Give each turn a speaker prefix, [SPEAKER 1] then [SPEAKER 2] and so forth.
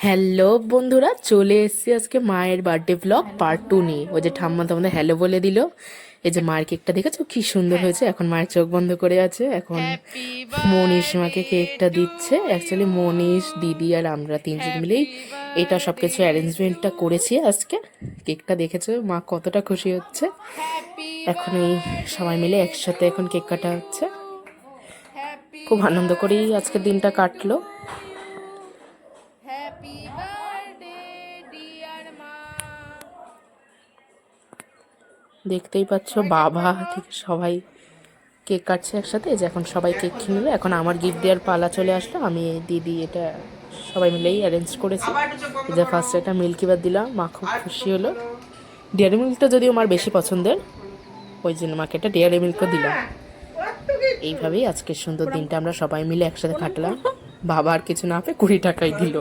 [SPEAKER 1] Hello বন্ধুরা, চলে এসেছি আজকে মায়ের বার্থডে ব্লগ পার্ট 2 নিয়ে। ওই যে ঠাম্মা তোমাদের হ্যালো বলে দিল। এই যে মায়ের কেকটা দেখেছো কি সুন্দর হয়েছে। এখন মায়ের চোখ বন্ধ করে আছে। এখন মনীষ মাকে কেকটা দিচ্ছে। অ্যাকচুয়ালি মনীষ, দিদি আর আমরা তিনজন মিলেই এটা সবকিছু অ্যারেঞ্জমেন্টটা করেছি আজকে। কেকটা দেখেছো মা কতটা খুশি হচ্ছে। এখন এই সবাই মিলে একসাথে এখন কেক কাটা হচ্ছে। খুব আনন্দ করেই আজকের দিনটা কাটলো।
[SPEAKER 2] হ্যাপি বার্থডে ডিয়ার মা।
[SPEAKER 1] দেখতেই পাচ্ছ বাবা থেকে সবাই কেক কাটছে একসাথে। এই যে এখন সবাই কেক খেয়ে নিল। এখন আমার গিফট দেওয়ার পালা চলে আসলো। আমি দিদি এটা সবাই মিলেই অ্যারেঞ্জ করেছি। এই যে ফার্স্ট এটা মিল্কি বার দিলাম, মা খুব খুশি হলো। ডেয়ারি মিল্কটা যদিও আমার বেশি পছন্দের, ওই জন্য মাকে এটা ডেয়ারি মিল্কও দিলাম। এইভাবেই আজকের সুন্দর দিনটা আমরা সবাই মিলে একসাথে কাটলাম। বাবা আর কিছু না পেয়ে 20 টাকাই দিল।